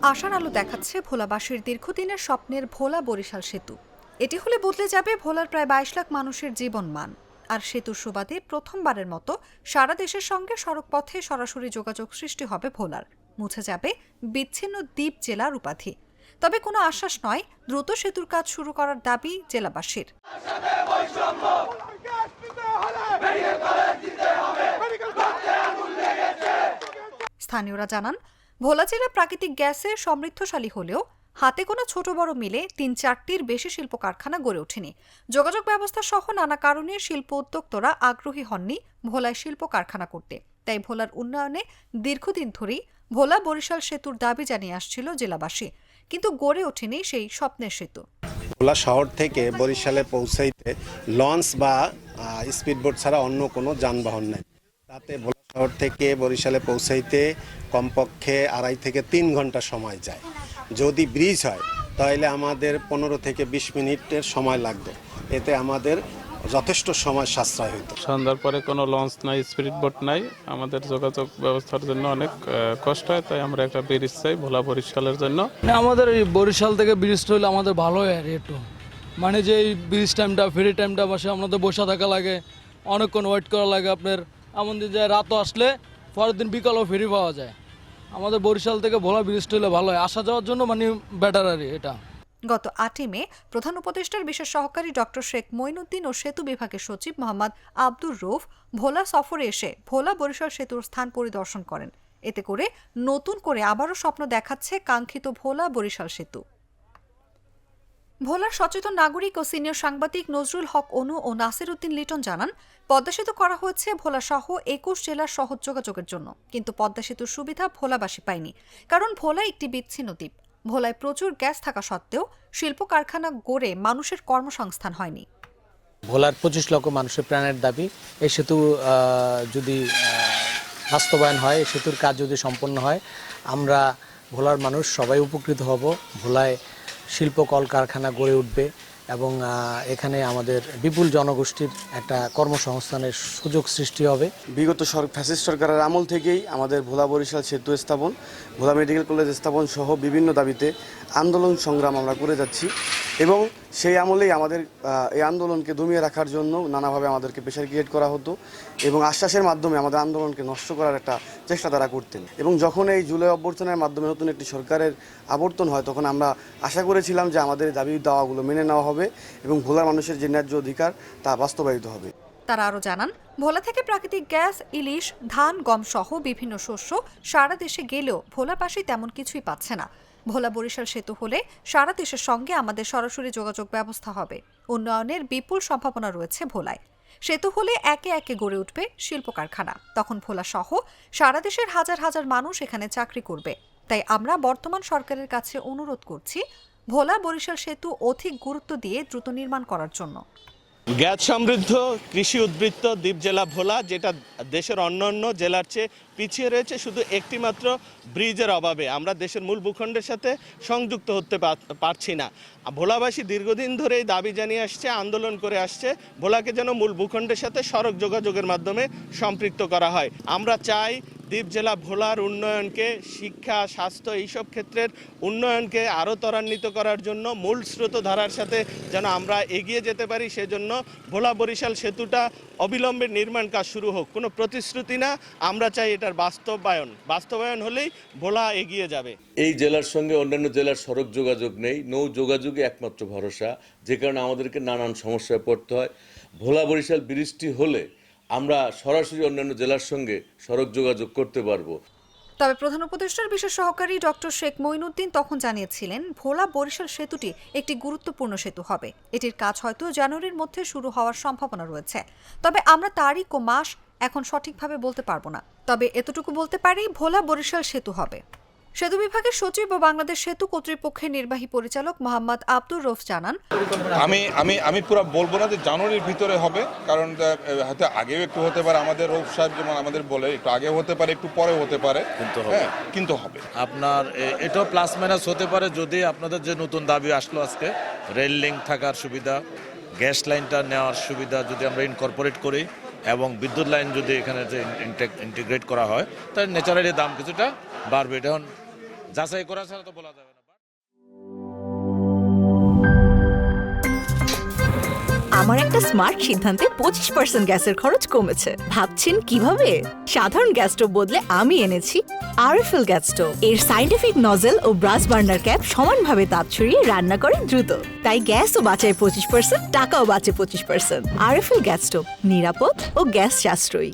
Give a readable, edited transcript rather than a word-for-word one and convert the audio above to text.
আশার আলো দেখাচ্ছে ভোলাবাসীর দীর্ঘদিনের স্বপ্নের ভোলা বরিশাল সেতু। এটি হলে বদলে যাবে ভোলার প্রায় ২২ লাখ মানুষের জীবনমান। আর সেতুর সুবাদে প্রথমবারের মতো সারা দেশের সঙ্গে সড়কপথে সরাসরি যোগাযোগ সৃষ্টি হবে ভোলার। মুছে যাবে বিচ্ছিন্ন দ্বীপ জেলার উপাধি। তবে কোনো আশ্বাস নয়, দ্রুত সেতুর কাজ শুরু করার দাবি জেলাবাসীর। স্থানীয়রা জানান, ভোলা জেলা প্রাকৃতিক গ্যাসে সমৃদ্ধশালী হলেও হাতে কোনো ছোট বড় মিলে ৩-৪টির বেশি শিল্প কারখানা গড়ে ওঠেনি। যোগাযোগ ব্যবস্থা সহ নানা কারণে শিল্প উদ্যোক্তারা আগ্রহী হননি ভোলায় শিল্প কারখানা করতে। তাই ভোলার উন্নয়নে দীর্ঘদিন ধরেই ভোলা বরিশাল সেতুর দাবি জানিয়ে আসছিল জেলাবাসী, কিন্তু গড়ে ওঠেনি সেই স্বপ্নের সেতু। ভোলা শহর থেকে বরিশালে পৌঁছাইতে লঞ্চ বা স্পিডবোট ছাড়া অন্য কোনো যানবাহন নেই। তাতে ভোলা শহর থেকে বরিশালে পৌঁছাইতে কমপক্ষে ২.৫ থেকে ৩ ঘন্টা সময় যায়। যদি ব্রিজ হয় তাহলে আমাদের ১৫ থেকে ২০ মিনিটের সময় লাগবে। এতে আমাদের যথেষ্ট সময় সাশ্রয় হইতো। সন্ধ্যার পরে কোনো লঞ্চ নাই, স্পিড বোট নাই, আমাদের যোগাযোগ ব্যবস্থার জন্য অনেক কষ্ট হয়। তাই আমরা একটা ব্রিজ চাই ভোলা বরিশালের জন্য। আমাদের এই বরিশাল থেকে ব্রিজটা হলে আমাদের ভালো হয় আর একটু, মানে যে এই ব্রিজ টাইমটা ফেরি টাইমটা বসে আমাদের বসে থাকা লাগে, অনেকক্ষণ ওয়েট করা লাগে। আপনার এমন দিন যায় রাতও আসলে পরের দিন বিকালেও ফেরি পাওয়া যায়। আমাদের বরিশাল থেকে ভোলা ব্রিজটা হলে ভালো হয়, আসা যাওয়ার জন্য মানে বেটার আর এটা। গত ৮ই মে প্রধান উপদেষ্টার বিশেষ সহকারী ডক্টর শেখ মঈনুদ্দিন ও সেতু বিভাগের সচিব মোহাম্মদ আব্দুর রউফ ভোলা সফরে এসে ভোলা বরিশাল সেতুর স্থান পরিদর্শন করেন। এতে করে নতুন করে আবারও স্বপ্ন দেখাচ্ছে কাঙ্ক্ষিত ভোলা বরিশাল সেতু। ভোলার সচেতন নাগরিক ও সিনিয়র সাংবাদিক নজরুল হক অনু ও নাসির উদ্দিন লিটন জানান, পদ্মা সেতু করা হয়েছে ভোলা সহ ২১ জেলার সহজ যোগাযোগের জন্য, কিন্তু পদ্মা সেতুর সুবিধা ভোলাবাসী পায়নি, কারণ ভোলা একটি বিচ্ছিন্ন দ্বীপ। ভোলায় প্রচুর গ্যাস থাকা সত্ত্বেও শিল্প কারখানা গড়ে মানুষের কর্মসংস্থান হয়নি। ভোলার ২৫ লক্ষ মানুষের প্রাণের দাবি। এই সেতু যদি বাস্তবায়ন হয়, এই সেতুর কাজ যদি সম্পন্ন হয়, আমরা ভোলার মানুষ সবাই উপকৃত হব। ভোলায় শিল্প কলকারখানা গড়ে উঠবে এবং এখানে আমাদের বিপুল জনগোষ্ঠীর একটা কর্মসংস্থানের সুযোগ সৃষ্টি হবে। বিগত ফ্যাসিস্ট সরকারের আমল থেকেই আমাদের ভোলা বরিশাল সেতু স্থাপন, ভোলা মেডিকেল কলেজ স্থাপন সহ বিভিন্ন দাবিতে আন্দোলন সংগ্রাম আমরা করে যাচ্ছি এবং সেই আমলেই আমাদের এই আন্দোলনকে দমিয়ে রাখার জন্য নানাভাবে আমাদেরকে প্রেশার ক্রিয়েট করা হতো এবং আশ্বাসের মাধ্যমে আমাদের আন্দোলনকে নষ্ট করার একটা চেষ্টা তারা করতেন। এবং যখন এই জুলাই অভ্যর্থনের মাধ্যমে নতুন একটি সরকারের আবর্তন হয়, তখন আমরা আশা করেছিলাম যে আমাদের দাবি দাওয়াগুলো মেনে নেওয়া হবে এবং ভোলার মানুষের যে ন্যায্য অধিকার তা বাস্তবায়িত হবে। তারা আরও জানান, ভোলা থেকে প্রাকৃতিক গ্যাস, ইলিশ, ধান, গম সহ বিভিন্ন শস্য সারা দেশে গেলেও ভোলাবাসী তেমন কিছুই পাচ্ছে না। ভোলা বরিশাল সেতু হলে সারা দেশের সঙ্গে আমাদের সরাসরি যোগাযোগ ব্যবস্থা হবে। উন্নয়নের বিপুল সম্ভাবনা রয়েছে ভোলায়। সেতু হলে একে একে গড়ে উঠবে শিল্প কারখানা, তখন ভোলা সহ সারা দেশের হাজার হাজার মানুষ এখানে চাকরি করবে। তাই আমরা বর্তমান সরকারের কাছে অনুরোধ করছি, ভোলা বরিশাল সেতু অধিক গুরুত্ব দিয়ে দ্রুত নির্মাণ করার জন্য। গ্যাস সমৃদ্ধ কৃষি উদ্বৃত্ত দ্বীপ জেলা ভোলা, যেটা দেশের অন্যান্য জেলার চেয়ে পিছিয়ে রয়েছে শুধু একটি মাত্র ব্রিজের অভাবে। আমরা দেশের মূল ভূখণ্ডের সাথে সংযুক্ত হতে পারছি না। ভোলাবাসী দীর্ঘদিন ধরেই দাবি জানিয়ে আসছে, আন্দোলন করে আসছে, ভোলাকে যেন মূল ভূখণ্ডের সাথে সড়ক যোগাযোগের মাধ্যমে সম্পৃক্ত করা হয়। আমরা চাই দ্বীপ জেলা ভোলার উন্নয়নকে, শিক্ষা, স্বাস্থ্য এইসব ক্ষেত্রের উন্নয়নকে আরও ত্বরান্বিত করার জন্য মূল স্রোতধারার সাথে যেন আমরা এগিয়ে যেতে পারি, সেজন্য ভোলা বরিশাল সেতুটা অবিলম্বে নির্মাণ কাজ শুরু হোক। কোনো প্রতিশ্রুতি না, আমরা চাই এটার বাস্তবায়ন হলেই ভোলা এগিয়ে যাবে। এই জেলার সঙ্গে অন্যান্য জেলার সড়ক যোগাযোগ নেই, নৌ যোগাযোগই একমাত্র ভরসা, যে কারণে আমাদেরকে নানান সমস্যায় পড়তে হয়। ভোলা বরিশাল ব্রিজটি হলে আমরা সরাসরি অন্যান্য জেলার সঙ্গে সড়ক যোগাযোগ করতে পারবো। তবে প্রধান উপদেষ্টার বিশেষ সহকারী ডক্টর শেখ মঈনুদ্দিন তখন জানিয়েছিলেন, ভোলা বরিশাল সেতুটি একটি গুরুত্বপূর্ণ সেতু হবে। এটির কাজ হয়তো জানুয়ারির মধ্যে শুরু হওয়ার সম্ভাবনা রয়েছে। তবে আমরা তারিখ ও মাস এখন সঠিকভাবে বলতে পারবো না। তবে এতটুকু বলতে পারি, ভোলা বরিশাল সেতু হবে। সেতু বিভাগের সচিব ও বাংলাদেশ সেতু কর্তৃপক্ষের নির্বাহী পরিচালক মোহাম্মদ আব্দুর রউফ জানান, আমি পুরো বলবো না যে জানুয়ারির ভিতরে হবে, কারণ হয়তো আগেও একটু হতে পারে। আমাদের রউফ সাহেব যেমন আমাদের বলে, একটু আগে হতে পারে, একটু পরে হতে পারে, কিন্তু হবে। আপনার এটাও প্লাস মাইনাস হতে পারে যদি আপনাদের যে নতুন দাবি আসলো আজকে, রেল লিঙ্ক থাকার সুবিধা, গ্যাস লাইনটা নেওয়ার সুবিধা যদি আমরা ইনকর্পোরেট করি এবং বিদ্যুৎ লাইন যদি এখানে যে ইন্টিগ্রেট করা হয়, তাহলে ন্যাচারালি দাম কিছুটা বাড়বে। এটা যাচাই করা ছাড়া তো বলা যাবে না। আমার একটা স্মার্ট সিদ্ধান্তে 25% গ্যাসের খরচ কমেছে। ভাবছেন কিভাবে? সাধারণ গ্যাস স্টোভ বদলে আমি এনেছি আরএফএল গ্যাস স্টোভ। এর সাইন্টিফিক নজল ও ব্রাস বার্নার ক্যাপ সমানভাবে তাপ ছড়িয়ে রান্না করে দ্রুত। তাই গ্যাসও বাঁচায় 25%, টাকাও বাঁচে 25%। আরএফএল গ্যাস স্টোভ নিরাপদ ও গ্যাস সাশ্রয়ী।